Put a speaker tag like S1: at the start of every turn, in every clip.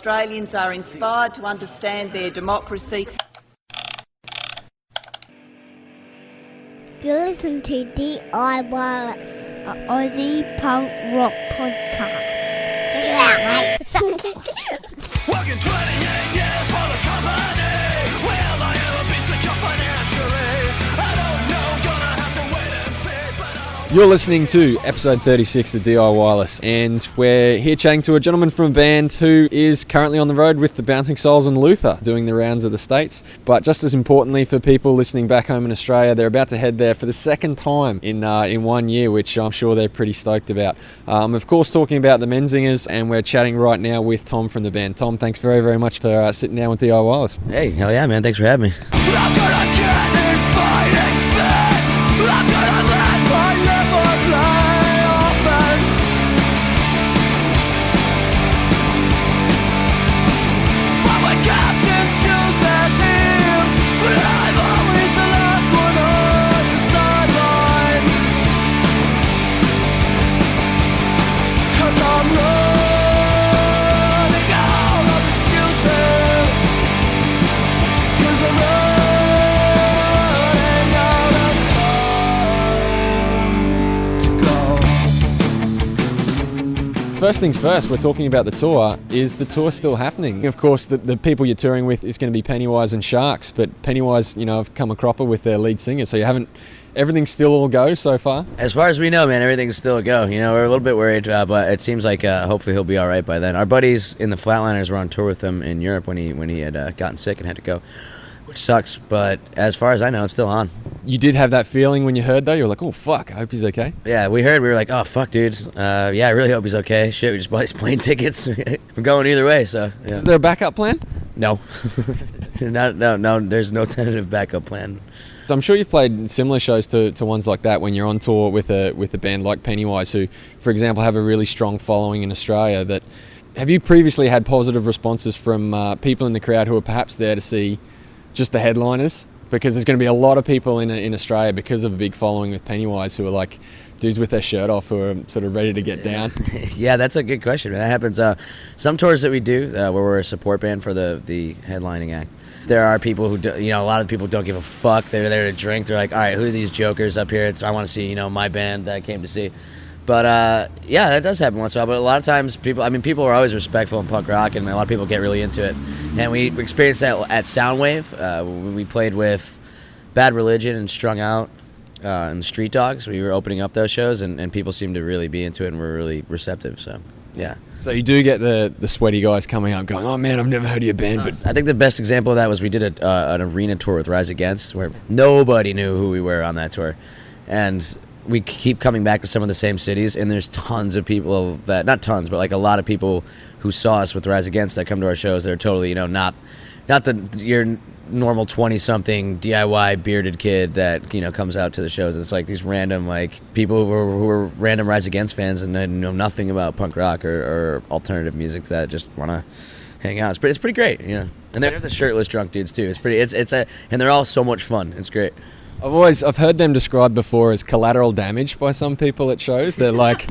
S1: Australians are inspired to understand their democracy.
S2: You listen to D.I.Wireless, an Aussie punk rock podcast. Check it out, mate.
S3: Working 28 years for the company. Will I ever beat the company financially? I don't know, gonna have to wait and see. But I don't.
S4: You're listening to episode 36 of D.I.Wireless, and we're here chatting to a gentleman from a band who is currently on the road with the Bouncing Souls and Luther, doing the rounds of the States. But just as importantly for people listening back home in Australia, they're about to head there for the second time in 1 year, which I'm sure they're pretty stoked about. I'm of course talking about the Menzingers, and we're chatting right now with Tom from the band. Tom, thanks very, very much for sitting down with D.I.Wireless.
S5: Hey, hell yeah, man. Thanks for having me.
S3: I'm gonna get in fighting fit. I'm gonna let my never play offense. But when captains choose their teams, but I'm always the last one on the sidelines. 'Cause I'm running out of excuses. 'Cause I'm running out of time to go.
S4: First things first, we're talking about the tour. Is the tour still happening? Of course, the people you're touring with is going to be Pennywise and Sharks, but Pennywise, have come a cropper with their lead singer, so everything's still all go so far?
S5: As far as we know, man, everything's still a go. We're a little bit worried, but it seems like hopefully he'll be all right by then. Our buddies in the Flatliners were on tour with him in Europe when he had gotten sick and had to go, which sucks. But as far as I know, it's still on.
S4: You did have that feeling when you heard, though? You were like, oh, fuck, I hope he's okay.
S5: Yeah, we heard. We were like, oh, fuck, dude. Yeah, I really hope he's okay. Shit, we just bought his plane tickets. We're going either way, so, yeah.
S4: Is there a backup plan?
S5: No. No, there's no tentative backup plan.
S4: I'm sure you've played similar shows to ones like that when you're on tour with a band like Pennywise, who, for example, have a really strong following in Australia. Have you previously had positive responses from people in the crowd who are perhaps there to see just the headliners? Because there's going to be a lot of people in Australia because of a big following with Pennywise who are like dudes with their shirt off who are sort of ready to get down.
S5: Yeah, that's a good question. That happens. Some tours that we do where we're a support band for the headlining act. There are people who, a lot of people don't give a fuck. They're there to drink. They're like, all right, who are these jokers up here? I want to see, my band that I came to see. But yeah, that does happen once in a while. But a lot of times, people are always respectful in punk rock, and a lot of people get really into it. And we experienced that at Soundwave. When we played with Bad Religion and Strung Out and Street Dogs. We were opening up those shows, and people seemed to really be into it and were really receptive. So, yeah.
S4: So you do get the sweaty guys coming up going, oh man, I've never heard of your band. But
S5: I think the best example of that was we did an arena tour with Rise Against, where nobody knew who we were on that tour. And we keep coming back to some of the same cities, and there's tons of people that, not tons, but like a lot of people who saw us with Rise Against that come to our shows that are totally, not your normal 20-something DIY bearded kid that, comes out to the shows. It's like these random, people who are random Rise Against fans and know nothing about punk rock or alternative music that just want to hang out. It's pretty great, And they're the shirtless drunk dudes too. And they're all so much fun. It's great.
S4: I've heard them described before as collateral damage by some people at shows. They're like,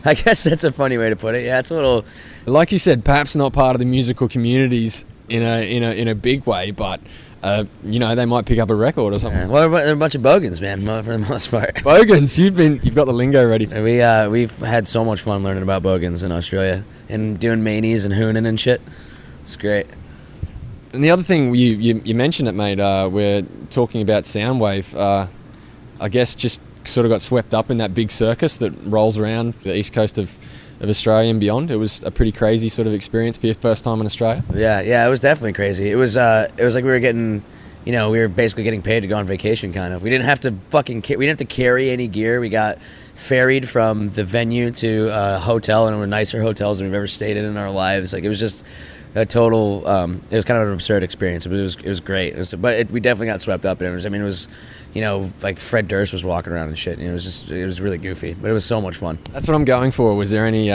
S5: I guess that's a funny way to put it. Yeah, it's a little,
S4: like you said, perhaps not part of the musical communities in a big way, but they might pick up a record or something.
S5: Yeah, well, they're a bunch of bogans, man, for the most part.
S4: Bogans, you've got the lingo ready.
S5: We've had so much fun learning about bogans in Australia and doing manies and hooning and shit. It's great.
S4: And the other thing you mentioned it, mate. We're talking about Soundwave. I guess just sort of got swept up in that big circus that rolls around the east coast of Australia and beyond. It was a pretty crazy sort of experience for your first time in Australia.
S5: Yeah, it was definitely crazy. It was like we were getting, we were basically getting paid to go on vacation, kind of. We didn't have to we didn't have to carry any gear. We got ferried from the venue to a hotel, and it were nicer hotels than we've ever stayed in our lives. Like, it was just a total. It was kind of an absurd experience, but it was great. We definitely got swept up in it. It was, like Fred Durst was walking around and shit. And it was really goofy, but it was so much fun.
S4: That's what I'm going for. Was there any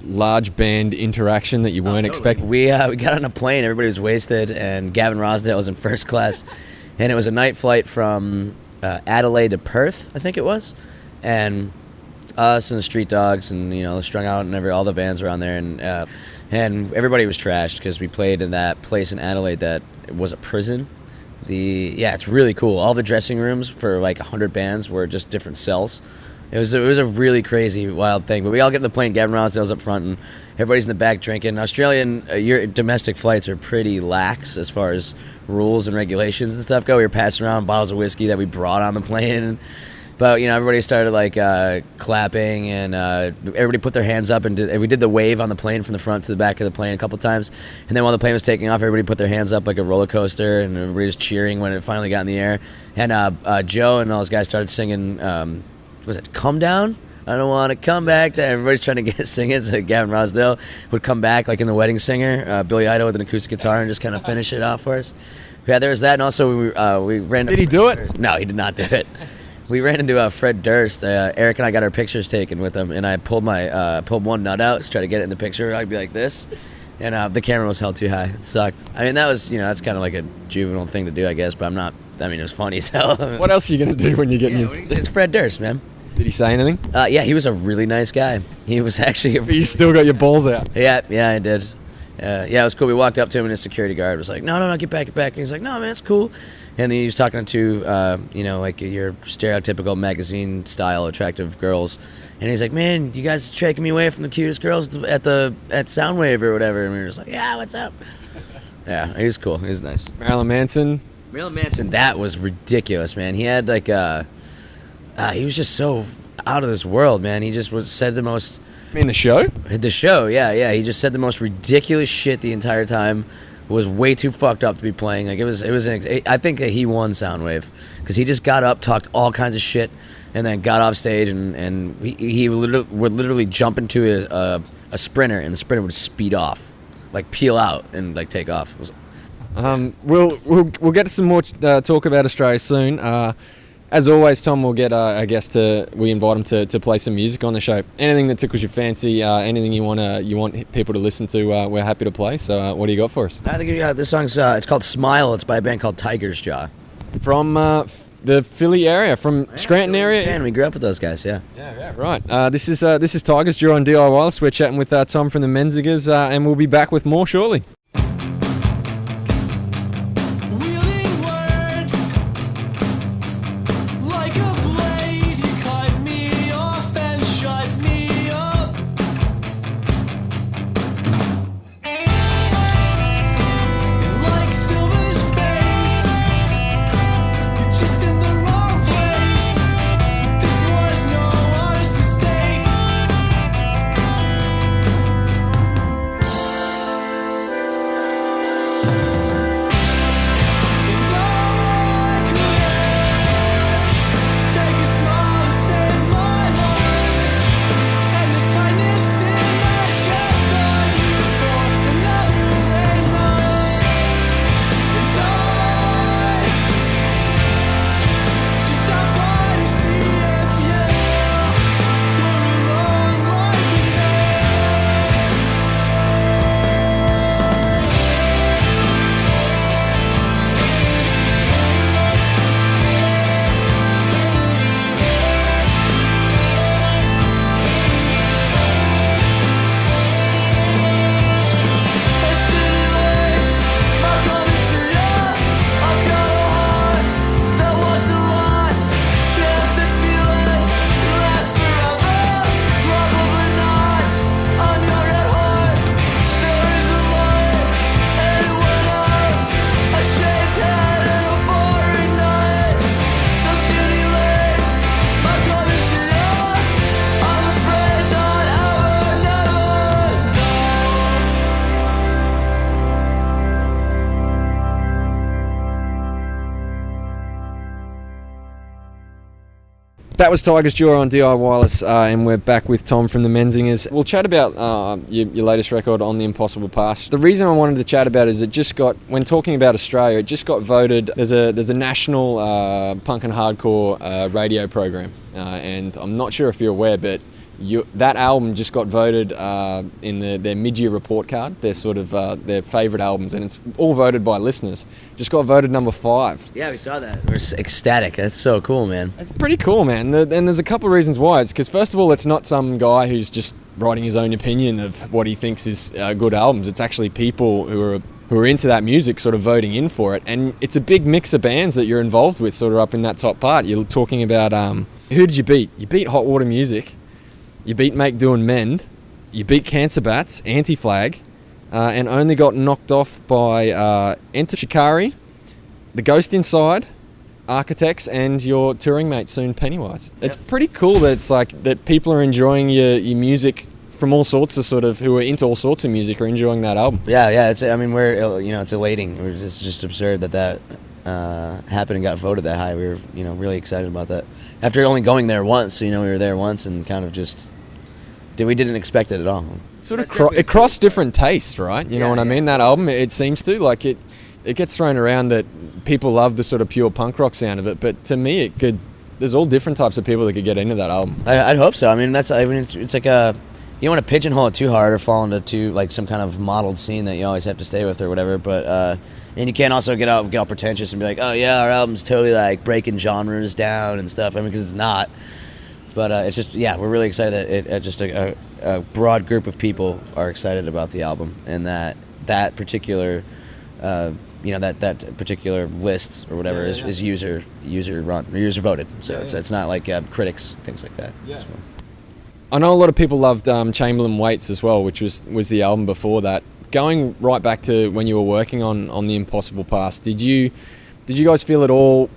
S4: large band interaction that you weren't expecting?
S5: We got on a plane. Everybody was wasted, and Gavin Rosdale was in first class, and it was a night flight from Adelaide to Perth, I think it was, and us and the Street Dogs and Strung Out and all the bands around there, and everybody was trashed because we played in that place in Adelaide that was a prison. It's really cool. All the dressing rooms for like 100 bands were just different cells. It was a really crazy, wild thing. But we all get in the plane. Gavin Rosdale's up front, and everybody's in the back drinking. Australian your domestic flights are pretty lax as far as rules and regulations and stuff go. We were passing around bottles of whiskey that we brought on the plane. But everybody started like clapping, and everybody put their hands up, and we did the wave on the plane from the front to the back of the plane a couple times. And then while the plane was taking off, everybody put their hands up like a roller coaster, and everybody was cheering when it finally got in the air. And Joe and all those guys started singing. Was it "Come Down"? I don't want to come back. Everybody's trying to get singing. So Gavin Rosdale would come back like in The Wedding Singer, Billy Idol with an acoustic guitar, and just kind of finish it off for us. Yeah, there was that, and also we ran.
S4: Did he do it?
S5: No, he did not do it. We ran into Fred Durst. Eric and I got our pictures taken with him, and I pulled one nut out to try to get it in the picture. I'd be like this, and the camera was held too high. It sucked. I mean, that was that's kind of like a juvenile thing to do, I guess. But I'm not. I mean, it was funny as hell.
S4: What else are you gonna do when you get in your?
S5: It's Fred Durst, man.
S4: Did he say anything?
S5: Yeah, he was a really nice guy. He was actually.
S4: But you still got your balls out.
S5: Yeah, I did. It was cool. We walked up to him, and his security guard was like, "No, get back." And he's like, "No, man, it's cool." And then he was talking to, like your stereotypical magazine-style attractive girls, and he's like, "Man, you guys are taking me away from the cutest girls at Soundwave or whatever." And we were just like, "Yeah, what's up?" Yeah, he was cool. He was nice.
S4: Marilyn Manson,
S5: that was ridiculous, man. He had like he was just so out of this world, man. He just said the most.
S4: I mean, the show?
S5: The show, yeah. He just said the most ridiculous shit the entire time. Was way too fucked up to be playing. Like I think that he won Soundwave because he just got up, talked all kinds of shit, and then got off stage and he would literally jump into a sprinter, and the sprinter would speed off, like peel out and like take off.
S4: We'll get to some more talk about Australia soon. As always, Tom, we'll get a guest we invite him to play some music on the show. Anything that tickles your fancy, anything you want people to listen to, we're happy to play. So what do you got for us?
S5: I think this song's it's called Smile. It's by a band called Tiger's Jaw.
S4: From the Philly area, from Scranton area.
S5: And we grew up with those guys, yeah.
S4: Yeah, right. This is Tiger's Jaw on D.I.Wireless. We're chatting with Tom from the Menzingers, and we'll be back with more shortly.
S3: Wielding words like a blade, he cut me off and shut me up. And like Silver's face, you're just in the wrong place. But this was no honest mistake. And I couldn't fake a smile to save my life. And the tightness in my chest I'd use for another late night. And I just stopped by to see if you were alone like me. Yesterday's my coming to you. I've got a heart that wants a lot. Can't this feeling last forever? Probably not. I'm your at heart. There is a light, and it went out. A shaved head and a boring night. So skinny legs, I'm coming to you. I'm afraid not ever, never, no.
S4: That was Tiger's Jaw on D.I.Wireless, and we're back with Tom from the Menzingers. We'll chat about your latest record, On the Impossible Past. The reason I wanted to chat about it is it just got, when talking about Australia, it just got voted, there's a national punk and hardcore radio program, and I'm not sure if you're aware, but that album just got voted in their mid-year report card, their sort of their favourite albums, and it's all voted by listeners. Just got voted number 5.
S5: Yeah, we saw that. We're ecstatic. That's so cool, man.
S4: It's pretty cool, man. And there's a couple of reasons why. It's because, first of all, it's not some guy who's just writing his own opinion of what he thinks is good albums. It's actually people who are into that music sort of voting in for it. And it's a big mix of bands that you're involved with sort of up in that top part. You're talking about, who did you beat? You beat Hot Water Music. You beat Make Do and Mend. You beat Cancer Bats, Anti-Flag, and only got knocked off by Enter Shikari, The Ghost Inside, Architects, and your touring mate soon, Pennywise. It's pretty cool that it's like that people are enjoying your music from all sorts of sort of, who are into all sorts of music, are enjoying that album.
S5: Yeah. It's it's elating. It's just absurd that happened and got voted that high. We were really excited about that. After only going there once, we were there once and kind of just. We didn't expect it at all.
S4: Sort of it crossed different tastes, right? You know what I mean? That album, it seems to, like, it gets thrown around that people love the sort of pure punk rock sound of it, but to me, there's all different types of people that could get into that album.
S5: I'd hope so. it's like you don't want to pigeonhole it too hard or fall into like some kind of modeled scene that you always have to stay with or whatever, but and you can't also get all pretentious and be like, oh yeah, our album's totally like breaking genres down and stuff. Because it's not. But it's just, we're really excited that just a broad group of people are excited about the album, and that particular, that particular list or whatever is user run or user voted. So it's not like critics, things like that.
S4: Yeah. So. I know a lot of people loved Chamberlain Waits as well, which was the album before that. Going right back to when you were working on The Impossible Past, did you guys feel at all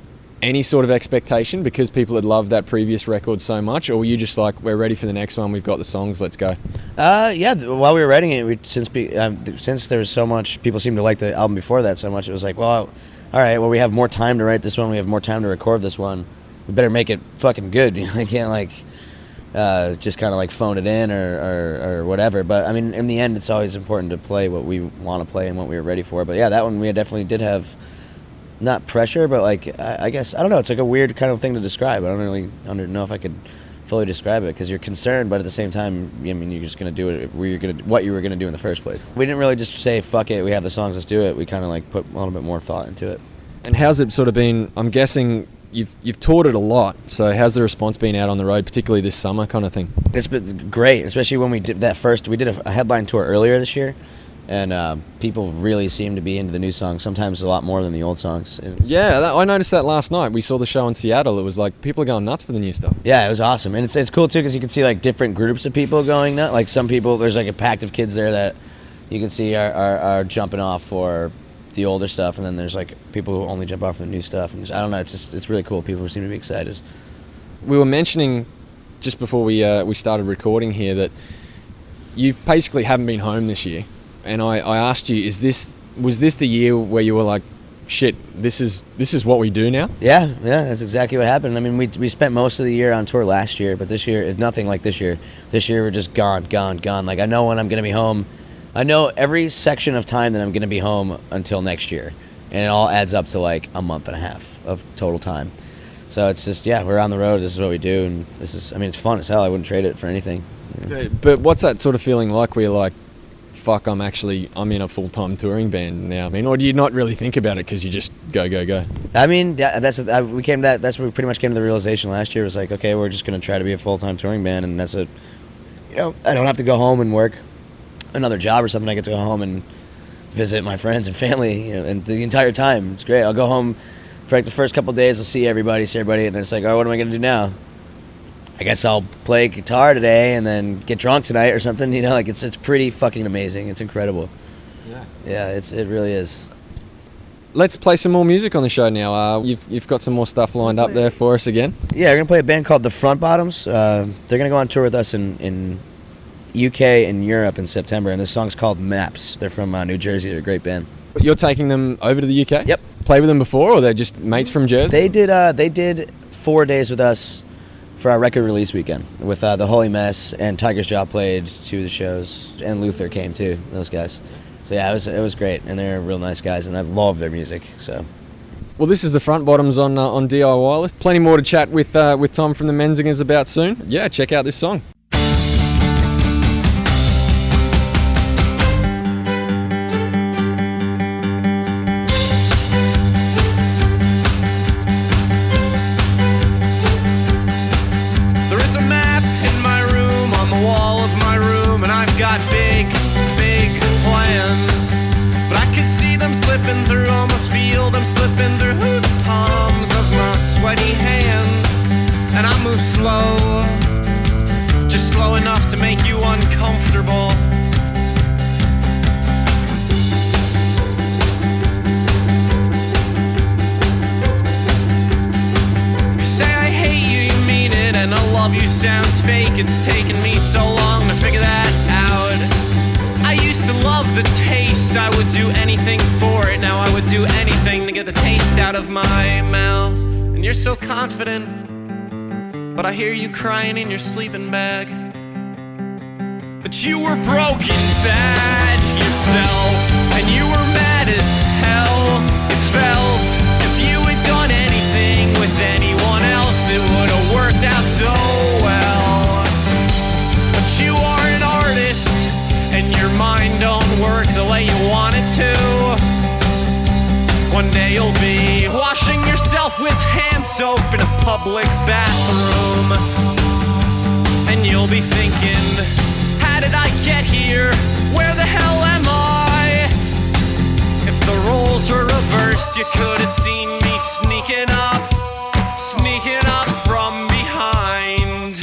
S4: any sort of expectation because people had loved that previous record so much, or were you just like, we're ready for the next one, we've got the songs, let's go?
S5: While we were writing it, since there was so much, people seemed to like the album before that so much, it was like, well, all right, well, we have more time to write this one, we have more time to record this one, we better make it fucking good. I can't just kind of like phone it in or whatever. But I mean, in the end, it's always important to play what we want to play and what we were ready for. But yeah, that one we definitely did have. Not pressure, but like I guess I don't know. It's like a weird kind of thing to describe. I don't really know if I could fully describe it because you're concerned, but at the same time, you're just gonna do it what you were gonna do in the first place. We didn't really just say fuck it. We have the songs, let's do it. We kind of like put a little bit more thought into it.
S4: And how's it sort of been? I'm guessing you've toured it a lot. So how's the response been out on the road, particularly this summer kind of thing?
S5: It's been great, especially when we did that first. We did a headline tour earlier this year. And people really seem to be into the new songs, sometimes a lot more than the old songs.
S4: I noticed that last night. We saw the show in Seattle. It was like people are going nuts for the new stuff.
S5: Yeah, it was awesome. And it's cool, too, because you can see like different groups of people going nuts. Like some people, there's like a pack of kids there that you can see are jumping off for the older stuff. And then there's like people who only jump off for the new stuff. And I don't know, it's really cool. People seem to be excited.
S4: We were mentioning just before we started recording here that you basically haven't been home this year. And I asked you, was this the year where you were like, shit, this is what we do now?
S5: Yeah, that's exactly what happened. I mean, we spent most of the year on tour last year, but this year is nothing like this year. This year we're just gone. Like I know when I'm gonna be home. I know every section of time that I'm gonna be home until next year, and it all adds up to like a month and a half of total time. So it's just we're on the road. This is what we do, and it's fun as hell. I wouldn't trade it for anything.
S4: But what's that sort of feeling like where you're like, fuck, I'm in a full-time touring band now. I mean, or do you not really think about it because you just go?
S5: I mean, that's what we pretty much came to the realization last year. It was like, okay, we're just going to try to be a full-time touring band, and that's I don't have to go home and work another job or something. I get to go home and visit my friends and family, and the entire time. It's great. I'll go home for like the first couple of days. I'll see everybody, and then it's like, oh, what am I going to do now? I guess I'll play guitar today and then get drunk tonight or something. It's pretty fucking amazing. It's incredible. Yeah, it really is.
S4: Let's play some more music on the show now. You've got some more stuff lined up there for us again.
S5: Yeah, we're gonna play a band called the Front Bottoms. They're gonna go on tour with us in UK and Europe in September, and this song's called Maps. They're from New Jersey. They're a great band.
S4: You're taking them over to the UK?
S5: Yep.
S4: Play with them before, or they're just mates from Jersey?
S5: They did 4 days with us for our record release weekend with the Holy Mess, and Tiger's Jaw played 2 of the shows, and Luther came too, those guys. So yeah, it was great, and they're real nice guys, and I love their music. So,
S4: well, this is the Front Bottoms on D.I.Wireless. Plenty more to chat with Tom from the Menzingers about soon. Yeah, check out this song.
S3: slipping through, almost feel them slipping through the palms of my sweaty hands. And I move slow, just slow enough to make you uncomfortable. You say I hate you, you mean it, and I love you sounds fake. It's taken me so long to figure that out. I used to love the taste, I would do anything for it. Now I would do anything to get the taste out of my mouth. And you're so confident, but I hear you crying in your sleeping bag. But you were broken bad yourself, and you were mad as hell. It felt if you had done anything with anyone else, it would have worked out so well. But you are an artist, and your mind don't work the way you want it to. One day you'll be washing yourself with hand soap in a public bathroom, and you'll be thinking, how did I get here? Where the hell am I? If the roles were reversed, you could have seen me sneaking up from behind.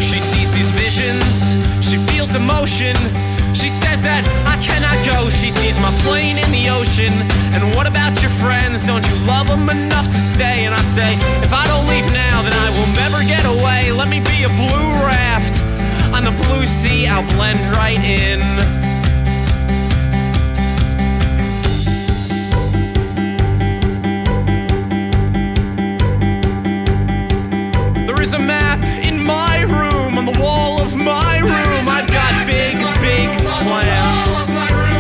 S3: She sees these visions, she feels emotion. She says that I cannot go. She sees my plane in the ocean. And what about your friends? Don't you love them enough to stay? And I say, if I don't leave now, then I will never get away. Let me be a blue raft on the blue sea. I'll blend right in. There is a map in my room, on the wall of my room. I've got big plans,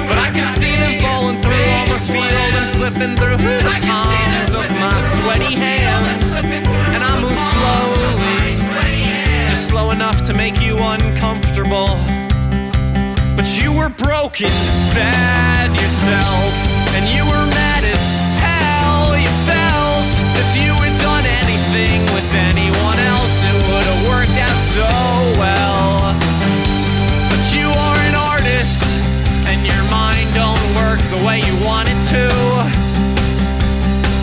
S3: but I can see them falling through, almost feel them slipping through the palms of my sweaty hands. And I move slowly, just slow enough to make you uncomfortable. But you were broken bad yourself, and you were mad as hell. You felt if you had done anything with anyone else, it would have worked out so well. But you are an artist, and your mind don't work the way you want it to.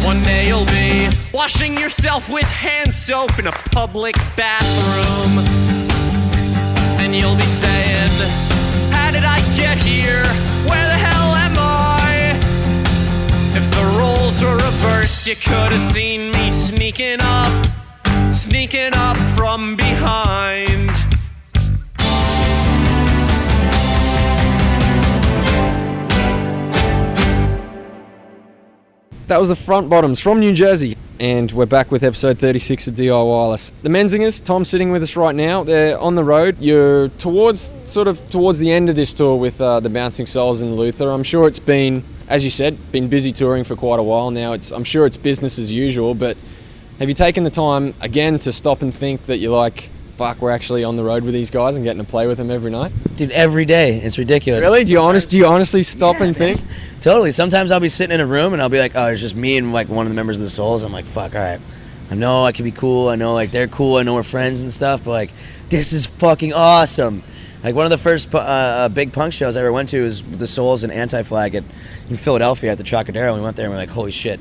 S3: One day you'll be washing yourself with hand soap in a public bathroom, and you'll be saying, how did I get here? Where the hell am I? If the roles were reversed, you could have seen me sneaking up from behind.
S4: That was the Front Bottoms from New Jersey, and we're back with episode 36 of D.I.Wireless. The Menzingers, Tom's sitting with us right now. They're on the road. You're towards the end of this tour with the Bouncing Souls and Luther. I'm sure it's been, as you said, been busy touring for quite a while now. I'm sure it's business as usual, but have you taken the time again to stop and think that you're like, fuck, we're actually on the road with these guys and getting to play with them every night?
S5: Dude, every day. It's ridiculous.
S4: Really? Do you honestly stop and think?
S5: Totally. Sometimes I'll be sitting in a room and I'll be like, oh, it's just me and like one of the members of the Souls. I'm like, fuck, all right. I know I can be cool. I know like they're cool. I know we're friends and stuff, but like, this is fucking awesome. Like one of the first big punk shows I ever went to was the Souls and Anti-Flag in Philadelphia at the Trocadero. And we went there and we're like, holy shit.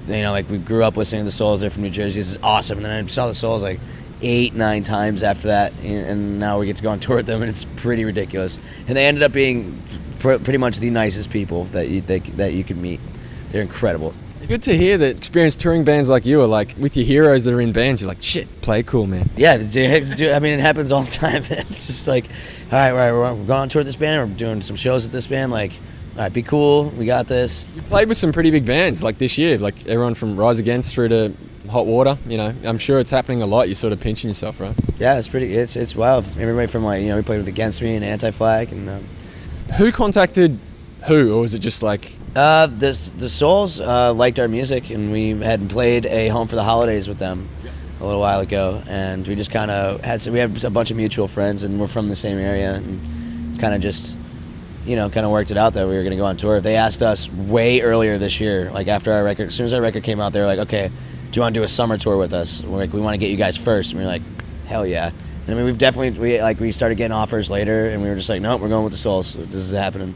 S5: You know, like we grew up listening to the Souls. They're from New Jersey. This is awesome. And then I saw the Souls like 8-9 times after that, and now we get to go on tour with them, and it's pretty ridiculous. And they ended up being pretty much the nicest people that you could meet. They're incredible.
S4: Good to hear that experienced touring bands like you are like with your heroes that are in bands. You're like, shit, play cool, man.
S5: Yeah, dude, I mean, it happens all the time. It's just like, all right, we're going on tour with this band. We're doing some shows with this band. Like, all right, be cool. We got this. You
S4: played with some pretty big bands like this year, like everyone from Rise Against through to Hot Water. You know, I'm sure it's happening a lot. You're sort of pinching yourself, right?
S5: Yeah, it's wild. Everybody from like, you know, we played with Against Me and Anti-Flag. And
S4: who contacted who, or was it just like?
S5: The Souls liked our music, and we had played a Home for the Holidays with them a little while ago, and we just kind of had a bunch of mutual friends, and we're from the same area, and kind of just, you know, kind of worked it out that we were going to go on tour. They asked us way earlier this year, like after our record, as soon as our record came out, they were like, okay, do you want to do a summer tour with us? We're like, we want to get you guys first. And we were like, hell yeah. And I mean, we started getting offers later, and we were just like, nope, we're going with the Souls. This is happening.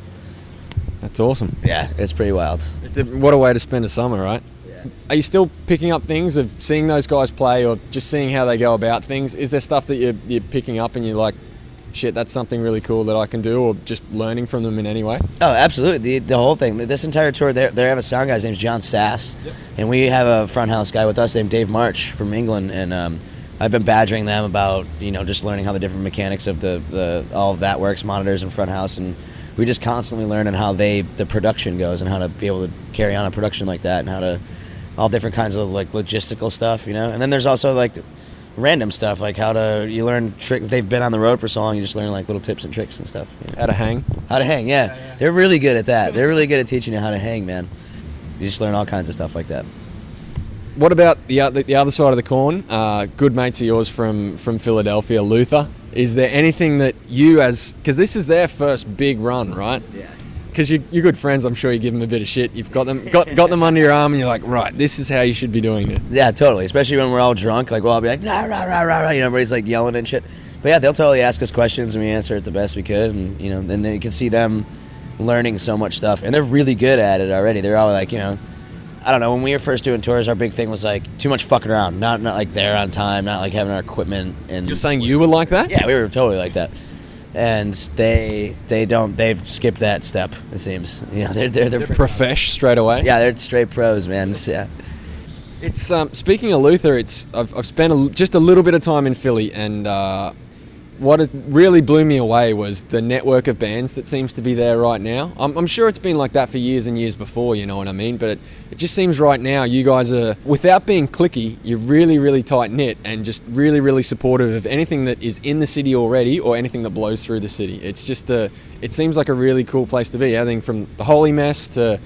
S4: That's awesome.
S5: Yeah, it's pretty wild.
S4: What a way to spend a summer, right? Yeah. Are you still picking up things of seeing those guys play, or just seeing how they go about things? Is there stuff that you're picking up and you're like, shit, that's something really cool that I can do, or just learning from them in any way?
S5: Oh, absolutely. The whole thing. This entire tour, they have a sound guy. His name's John Sass. Yep. And we have a front house guy with us named Dave March from England. And I've been badgering them about, just learning how the different mechanics of the all of that works, monitors and front house. And we just constantly learn how the production goes and how to be able to carry on a production like that, and how to, all different kinds of like logistical stuff, And then there's also like random stuff, like you learn they've been on the road for so long, you just learn like little tips and tricks and stuff.
S4: How to hang,
S5: yeah. They're really good at that. They're really good at teaching you how to hang, man. You just learn all kinds of stuff like that.
S4: What about the other side of the coin? Good mates of yours from Philadelphia, Luther. Is there anything that you, because this is their first big run, right? Yeah. Because you're good friends, I'm sure you give them a bit of shit. You've got them under your arm, and you're like, right, this is how you should be doing this.
S5: Yeah, totally. Especially when we're all drunk, like we'll all be like, rah, rah, rah, rah, rah. Everybody's like yelling and shit. But yeah, they'll totally ask us questions, and we answer it the best we could, and then you can see them learning so much stuff, and they're really good at it already. They're all like, I don't know, when we were first doing tours, our big thing was like too much fucking around, not like there on time, not like having our equipment. And
S4: you're saying you were like that?
S5: Yeah, we were totally like that. And they've skipped that step, it seems. They're
S4: profesh straight away.
S5: Yeah, they're straight pros, man. Yeah.
S4: It's speaking of Luther, I've spent just a little bit of time in Philly, and what it really blew me away was the network of bands that seems to be there right now. I'm sure it's been like that for years and years before, you know what I mean? But it just seems right now you guys are, without being cliquey, you're really, really tight-knit and just really, really supportive of anything that is in the city already or anything that blows through the city. It's just it seems like a really cool place to be. Everything from the Holy Mess to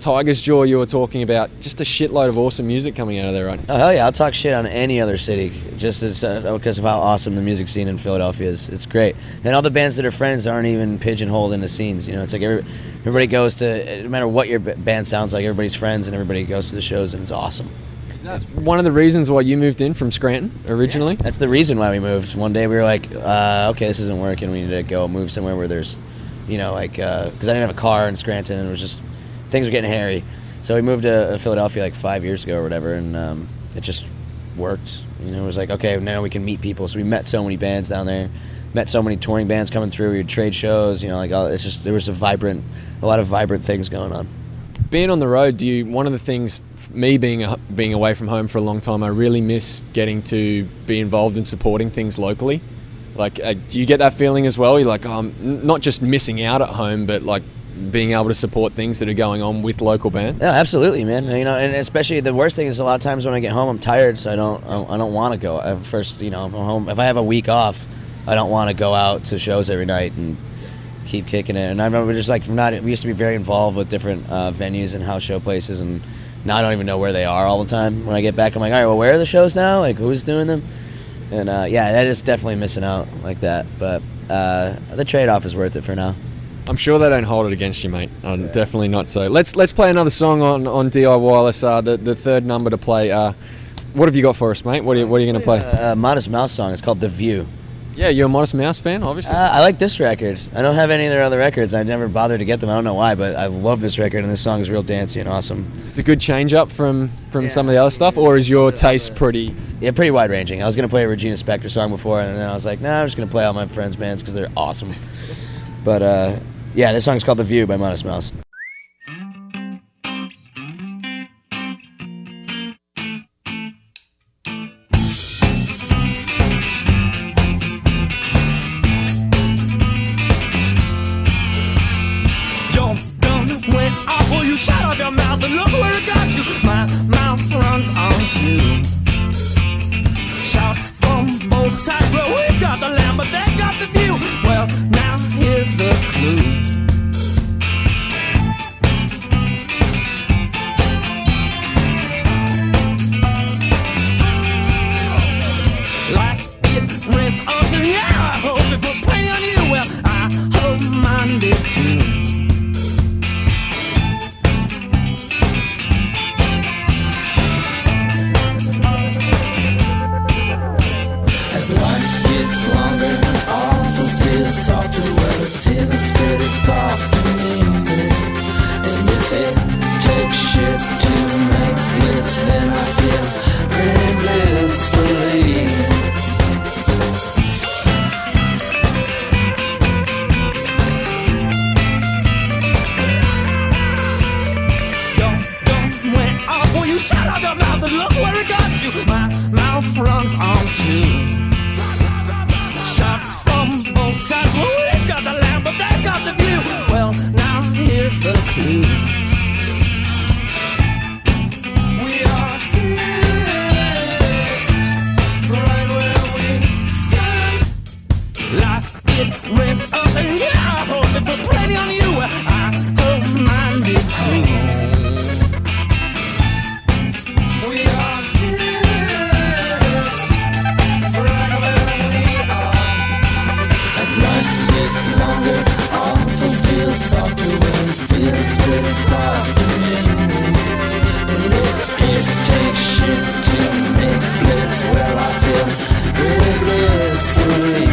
S4: Tiger's Jaw you were talking about, just a shitload of awesome music coming out of there, right?
S5: Oh, hell yeah, I'll talk shit on any other city, just because of how awesome the music scene in Philadelphia is. It's great. And all the bands that are friends aren't even pigeonholed into scenes, It's like everybody goes to, no matter what your band sounds like, everybody's friends and everybody goes to the shows, and it's awesome.
S4: Is that one of the reasons why you moved in from Scranton originally?
S5: Yeah, that's the reason why we moved. One day we were like, okay, this isn't working, we need to go move somewhere where there's, because I didn't have a car in Scranton, and it was just, things were getting hairy. So we moved to Philadelphia like 5 years ago or whatever, and it just worked. It was like, okay, now we can meet people. So we met so many bands down there, met so many touring bands coming through. We would trade shows, it's just, there was a lot of vibrant things going on.
S4: Being on the road, one of the things, me being away from home for a long time, I really miss getting to be involved in supporting things locally. Like, do you get that feeling as well? You're like, not just missing out at home, but like being able to support things that are going on with local bands?
S5: Yeah, absolutely, man. And especially the worst thing is a lot of times when I get home, I'm tired, so I don't want to go. I'm home. If I have a week off, I don't want to go out to shows every night and keep kicking it. And I remember just like we used to be very involved with different venues and house show places, and now I don't even know where they are all the time. When I get back, I'm like, all right, well, where are the shows now? Like, who's doing them? And yeah, that is definitely missing out like that. But the trade-off is worth it for now.
S4: I'm sure they don't hold it against you, mate. Definitely not so. Let's play another song on D.I.Wireless, the third number to play. What have you got for us, mate? What are you going to play?
S5: A Modest Mouse song. It's called The View.
S4: Yeah, you're a Modest Mouse fan, obviously.
S5: I like this record. I don't have any of their other records. I never bothered to get them. I don't know why, but I love this record, and this song is real dancey and awesome.
S4: It's a good change up from some of the other stuff, or is your taste pretty...
S5: Yeah, pretty wide-ranging. I was going to play a Regina Spektor song before, and then I was like, nah, I'm just going to play all my friends' bands because they're awesome. But, yeah, this song's called The View by Modest Mouse.
S3: Your gun went off, well, you shot off your mouth, and look where it got you. My mouth runs on too. Shots from both sides, well, we've got the land, but they got the view. Well, now here's the clue. Yeah, I hope it put plenty on you. Well, I hope mine did too. shut up your mouth and look where it got you. My mouth runs on too. Shots from both sides. Well, we've got the land, but they've got the view. Well, now here's the clue. We are fixed right where we stand. Life, it rips us, and yeah, I hope it put plenty on you. I hope mine did too. We are fixed right where we are. As life gets longer, awful feels softer when it feels pretty soft to me. And if it takes shit to make bliss, well, I feel pretty blissfully.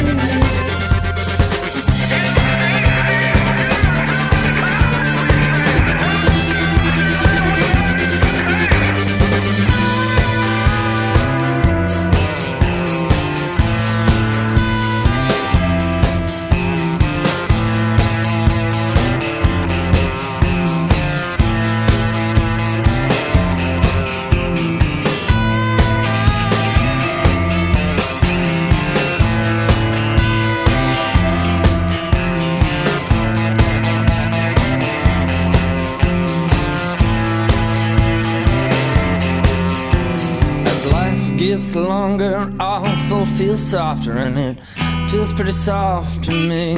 S3: Gets longer, awful feels softer, and it feels pretty soft to me.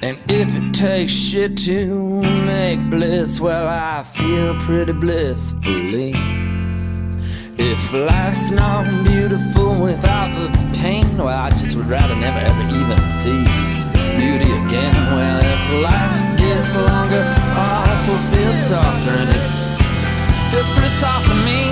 S3: And if it takes shit to make bliss, well, I feel pretty blissfully. If life's not beautiful without the pain, well, I just would rather never ever even see beauty again. Well, as life gets longer, awful feels softer, and it feels pretty soft to me.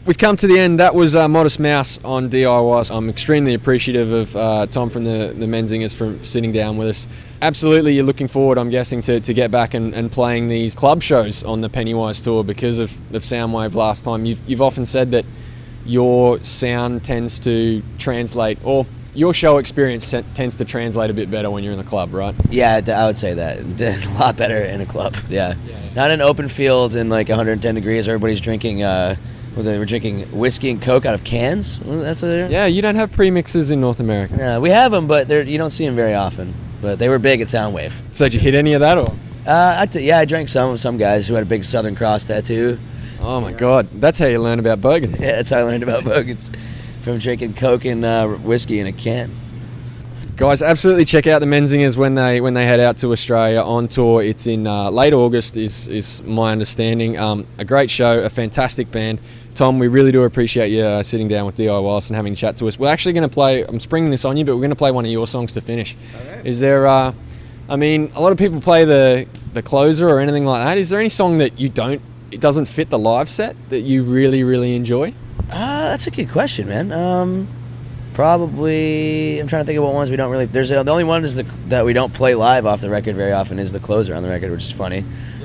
S4: We've come to the end. That was Modest Mouse on D.I.Wireless. I'm extremely appreciative of Tom from the Menzingers for sitting down with us. Absolutely, you're looking forward, I'm guessing, to get back and playing these club shows on the Pennywise tour because of Soundwave last time. You've often said that your sound tends to translate, or your show experience tends to translate a bit better when you're in the club, right?
S5: Yeah, I would say that. A lot better in a club, yeah. Not an open field in like 110 degrees, everybody's drinking... they were drinking whiskey and Coke out of cans. That's what they're doing?
S4: Yeah, you don't have premixes in North America.
S5: No, we have them, but you don't see them very often. But they were big at Soundwave.
S4: So did you hit any of that, or?
S5: I drank some guys who had a big Southern Cross tattoo.
S4: Oh my God, that's how you learn about bogans.
S5: Yeah, that's how I learned about bogans, from drinking Coke and whiskey in a can.
S4: Guys, absolutely check out the Menzingers when they head out to Australia on tour. It's in late August, is my understanding. A great show, a fantastic band. Tom, we really do appreciate you sitting down with D.I.Wireless and having a chat to us. We're actually going to play, I'm springing this on you, but we're going to play one of your songs to finish. Right. Is there, I mean, a lot of people play the closer or anything like that. Is there any song that it doesn't fit the live set that you really, really enjoy?
S5: That's a good question, man. Probably, I'm trying to think of what ones we don't really, the only one is that we don't play live off the record very often is the closer on the record, which is funny.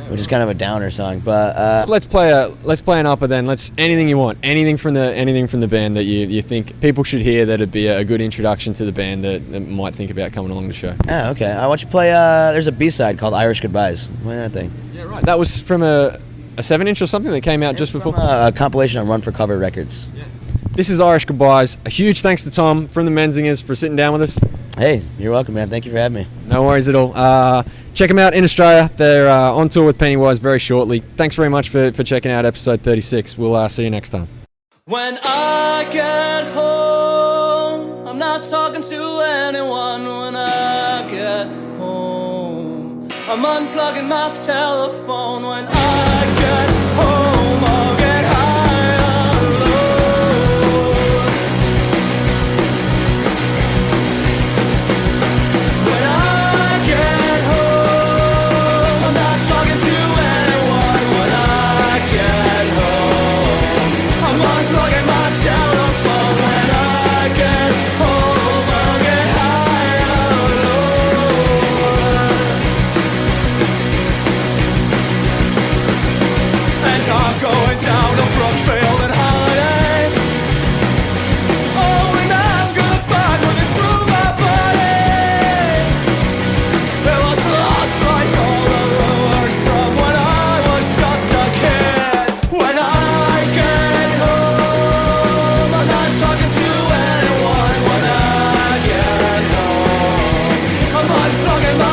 S5: Which is kind of a downer song, but
S4: let's play an upper then. Anything you want, anything from the band that you think people should hear that'd be a good introduction to the band that might think about coming along the show.
S5: Oh, okay. I want you to play. There's a B-side called Irish Goodbyes. Play that thing.
S4: Yeah, right. That was from a 7-inch or something that came out just before.
S5: A compilation on Run for Cover Records.
S4: Yeah. This is Irish Goodbyes. A huge thanks to Tom from the Menzingers for sitting down with us.
S5: Hey, you're welcome, man. Thank you for having me.
S4: No worries at all. Check them out in Australia. They're on tour with Pennywise very shortly. Thanks very much for checking out episode 36. We'll see you next time.
S3: When I get home, I'm not talking to anyone. When I get home, I'm I'm unplugging my telephone when I get home. I'll get high alone. When I get home, I'm not talking to anyone. When I get home, I'm unplugging my telephone. When I get home, I'll get high alone. And I'm going down to Brookfield and Holiday. Oh, and I'm gonna find what is through my body. It was lost like all the lures from when I was just a kid. When I get home, I'm not talking to anyone. When I get home, I'm unplugging my